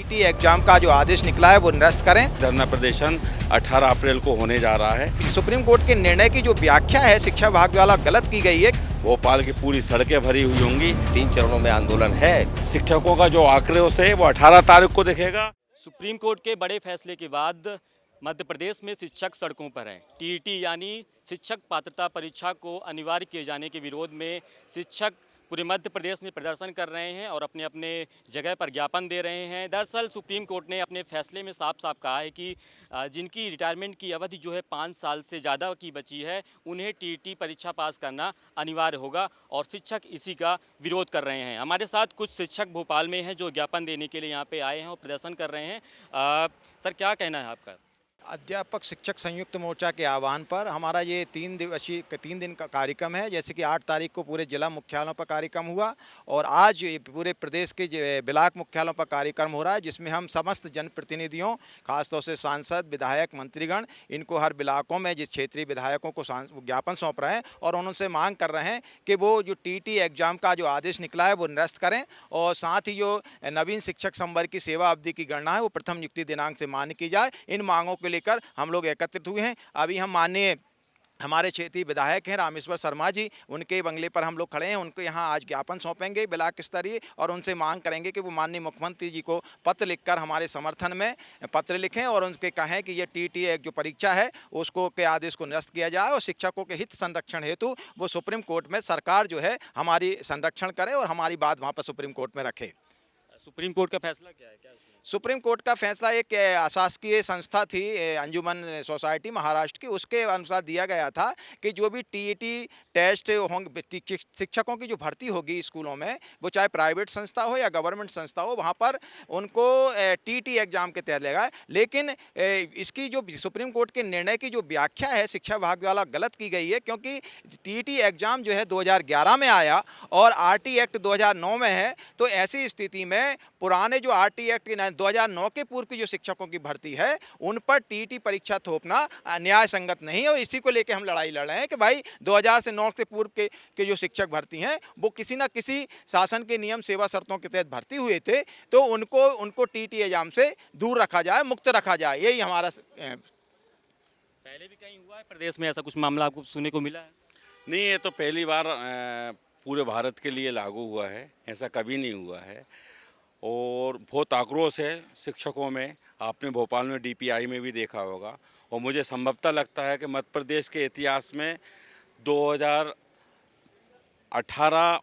TT exam का जो आदेश निकला है वो निरस्त करें। धरना प्रदर्शन 18 अप्रैल को होने जा रहा है। सुप्रीम कोर्ट के निर्णय की जो व्याख्या है शिक्षा विभाग द्वारा गलत की गई है। भोपाल की पूरी सड़कें भरी हुई होंगी। 3 चरणों में आंदोलन है। शिक्षकों का जो आक्रोश है वो 18 तारीख को दिखेगा। सुप्रीम कोर्ट के बड़े फैसले के बाद मध्य प्रदेश में शिक्षक सड़कों पर हैं। टीईटी यानी शिक्षक पात्रता परीक्षा को अनिवार्य किए जाने के विरोध में शिक्षक पूरे मध्य प्रदेश में प्रदर्शन कर रहे हैं और अपने अपने जगह पर ज्ञापन दे रहे हैं। दरअसल सुप्रीम कोर्ट ने अपने फैसले में साफ साफ कहा है कि जिनकी रिटायरमेंट की अवधि जो है 5 साल से ज़्यादा की बची है उन्हें टीईटी परीक्षा पास करना अनिवार्य होगा और शिक्षक इसी का विरोध कर रहे हैं। हमारे साथ कुछ शिक्षक भोपाल में हैं जो ज्ञापन देने के लिए यहाँ पे आए हैं और प्रदर्शन कर रहे हैं। सर, क्या कहना है आपका? अध्यापक शिक्षक संयुक्त मोर्चा के आह्वान पर हमारा ये 3 दिन का कार्यक्रम है। जैसे कि 8 तारीख को पूरे जिला मुख्यालयों पर कार्यक्रम हुआ और आज पूरे प्रदेश के ब्लॉक मुख्यालयों पर कार्यक्रम हो रहा है, जिसमें हम समस्त जनप्रतिनिधियों, खासतौर से सांसद, विधायक, मंत्रीगण, इनको हर ब्लॉकों में जिस क्षेत्रीय विधायकों को ज्ञापन सौंप रहे हैं और उनसे मांग कर रहे हैं कि वो जो टीटी एग्जाम का जो आदेश निकला है वो निरस्त करें और साथ ही जो नवीन शिक्षक संवर्ग की सेवा अवधि की गणना है वो प्रथम नियुक्ति दिनांक से मान्य की जाए। इन मांगों के लेकर हम लोग एकत्रित हुए हैं। अभी हम माननीय हमारे क्षेत्रीय विधायक हैं रामेश्वर शर्मा जी, उनके बंगले पर हम लोग खड़े हैं। उनको यहाँ आज ज्ञापन सौंपेंगे ब्लॉक स्तरीय और उनसे मांग करेंगे कि वो माननीय मुख्यमंत्री जी को पत्र लिखकर हमारे समर्थन में पत्र लिखें और उनके कहें कि ये टीटी एक जो परीक्षा है उसको के आदेश को निरस्त किया जाए और शिक्षकों के हित संरक्षण हेतु वो सुप्रीम कोर्ट में सरकार जो है हमारी संरक्षण करे और हमारी बात वहाँ पर सुप्रीम कोर्ट में रखे। सुप्रीम कोर्ट का फैसला क्या है? क्या सुप्रीम कोर्ट का फैसला एक अशासकीय संस्था थी अंजुमन सोसाइटी महाराष्ट्र की, उसके अनुसार दिया गया था कि जो भी टीईटी टेस्ट होंगे, शिक्षकों की जो भर्ती होगी स्कूलों में, वो चाहे प्राइवेट संस्था हो या गवर्नमेंट संस्था हो, वहाँ पर उनको टीईटी एग्जाम के तहत लेगा। लेकिन इसकी जो सुप्रीम कोर्ट के निर्णय की जो व्याख्या है शिक्षा विभाग द्वारा गलत की गई है, क्योंकि टीईटी एग्जाम जो है 2011 में आया और आरटी एक्ट 2009 में है। तो ऐसी स्थिति में पुराने जो आरटी एक्ट 2009 के पूर्व की जो शिक्षकों की भर्ती है उन पर टीईटी परीक्षा थोपना न्याय संगत नहीं है और इसी को लेकर हम लड़ाई लड़ रहे हैं कि भाई 2000 से 9 के पूर्व के जो शिक्षक भर्ती हैं वो किसी न किसी शासन के नियम सेवा शर्तों के तहत भर्ती हुए थे, तो उनको टीईटी एग्जाम से दूर रखा जाए, मुक्त रखा जाए। यही हमारा पहले भी कहीं हुआ है प्रदेश में ऐसा कुछ मामला आपको सुनने को मिला है? नहीं, ये तो पहली बार पूरे भारत के लिए लागू हुआ है, ऐसा कभी नहीं हुआ है और बहुत आक्रोश है शिक्षकों में। आपने भोपाल में डीपीआई में भी देखा होगा और मुझे संभवतः लगता है कि मध्य प्रदेश के इतिहास में 2018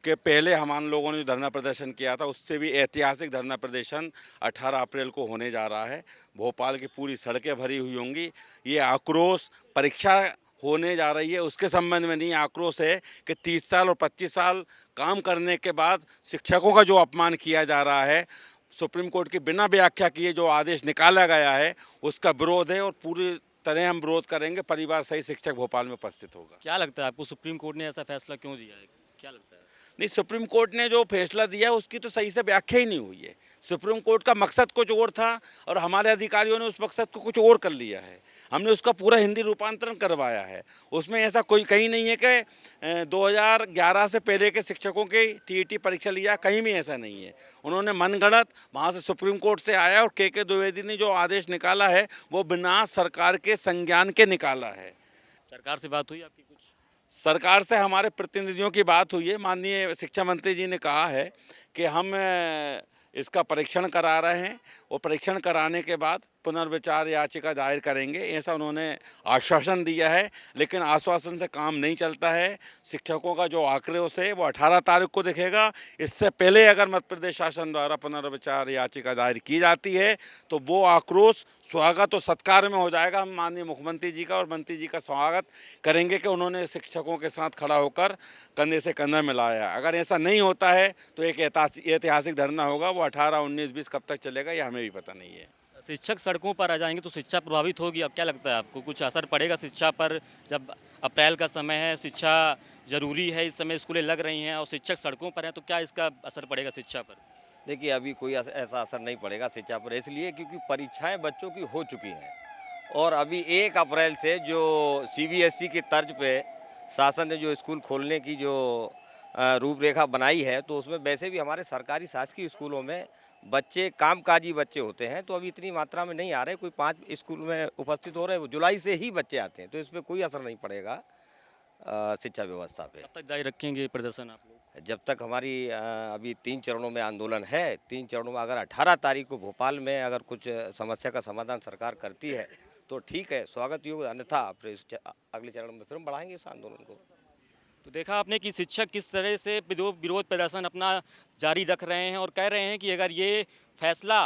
के पहले हम लोगों ने जो धरना प्रदर्शन किया था उससे भी ऐतिहासिक धरना प्रदर्शन 18 अप्रैल को होने जा रहा है। भोपाल की पूरी सड़कें भरी हुई होंगी। ये आक्रोश परीक्षा होने जा रही है उसके संबंध में नहीं, आक्रोश है कि 30 साल और 25 साल काम करने के बाद शिक्षकों का जो अपमान किया जा रहा है, सुप्रीम कोर्ट की बिना व्याख्या किए जो आदेश निकाला गया है उसका विरोध है और पूरी तरह हम विरोध करेंगे। परिवार सही शिक्षक भोपाल में उपस्थित होगा। क्या लगता है आपको सुप्रीम कोर्ट ने ऐसा फैसला क्यों दिया है? क्या लगता है? नहीं, सुप्रीम कोर्ट ने जो फैसला दिया उसकी तो सही से व्याख्या ही नहीं हुई है। सुप्रीम कोर्ट का मकसद कुछ और था और हमारे अधिकारियों ने उस मकसद को कुछ और कर लिया है। हमने उसका पूरा हिंदी रूपांतरण करवाया है। उसमें ऐसा कोई कहीं नहीं है कि 2011 से पहले के शिक्षकों की टीईटी परीक्षा लिया, कहीं भी ऐसा नहीं है। उन्होंने मनगढ़ंत वहाँ से सुप्रीम कोर्ट से आया और के द्विवेदी ने जो आदेश निकाला है वो बिना सरकार के संज्ञान के निकाला है। सरकार से बात हुई आपकी? कुछ सरकार से हमारे प्रतिनिधियों की बात हुई है। माननीय शिक्षा मंत्री जी ने कहा है कि हम इसका परीक्षण करा रहे हैं और परीक्षण कराने के बाद पुनर्विचार याचिका दायर करेंगे, ऐसा उन्होंने आश्वासन दिया है। लेकिन आश्वासन से काम नहीं चलता है। शिक्षकों का जो आक्रोश है वो 18 तारीख को दिखेगा। इससे पहले अगर मध्य प्रदेश शासन द्वारा पुनर्विचार याचिका दायर की जाती है तो वो आक्रोश स्वागत और सत्कार में हो जाएगा। हम माननीय मुख्यमंत्री जी का और मंत्री जी का स्वागत करेंगे कि उन्होंने शिक्षकों के साथ खड़ा होकर कंधे से कंधा मिलाया। अगर ऐसा नहीं होता है तो एक ऐतिहासिक धरना होगा। वो 18, 19, 20 कब तक चलेगा ये हमें भी पता नहीं है। शिक्षक सड़कों पर आ जाएंगे तो शिक्षा प्रभावित होगी। अब क्या लगता है आपको, कुछ असर पड़ेगा शिक्षा पर? जब अप्रैल का समय है, शिक्षा जरूरी है, इस समय स्कूलें लग रही हैं और शिक्षक सड़कों पर हैं, तो क्या इसका असर पड़ेगा शिक्षा पर? देखिए, अभी कोई ऐसा असर नहीं पड़ेगा शिक्षा पर, इसलिए क्योंकि परीक्षाएं बच्चों की हो चुकी हैं और अभी 1 अप्रैल से जो सीबीएसई की तर्ज पे शासन ने जो स्कूल खोलने की जो रूपरेखा बनाई है, तो उसमें वैसे भी हमारे सरकारी शासकीय स्कूलों में बच्चे कामकाजी बच्चे होते हैं, तो अभी इतनी मात्रा में नहीं आ रहे। कोई 5 स्कूल में उपस्थित हो रहे हैं, वो जुलाई से ही बच्चे आते हैं, तो इस पे कोई असर नहीं पड़ेगा शिक्षा व्यवस्था पे। कब तक जारी रखेंगे प्रदर्शन आप लोग? जब तक हमारी अभी 3 चरणों में आंदोलन है, 3 चरणों में अगर 18 तारीख को भोपाल में अगर कुछ समस्या का समाधान सरकार करती है तो ठीक है, स्वागत योग्य, अन्यथा फिर अगले चरण में फिर हम बढ़ाएंगे इस आंदोलन को। तो देखा आपने कि शिक्षक किस तरह से विरोध प्रदर्शन अपना जारी रख रहे हैं और कह रहे हैं कि अगर ये फैसला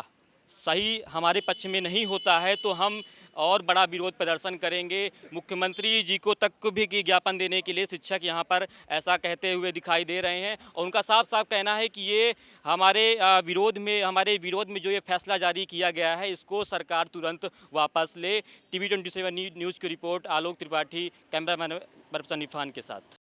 सही हमारे पक्ष में नहीं होता है तो हम और बड़ा विरोध प्रदर्शन करेंगे। मुख्यमंत्री जी को तक भी ज्ञापन देने के लिए शिक्षक यहाँ पर ऐसा कहते हुए दिखाई दे रहे हैं और उनका साफ साफ कहना है कि ये हमारे विरोध में जो ये फैसला जारी किया गया है इसको सरकार तुरंत वापस ले। TV 27 न्यूज़ की रिपोर्ट, आलोक त्रिपाठी, कैमरामैन बरपसन इरफान के साथ।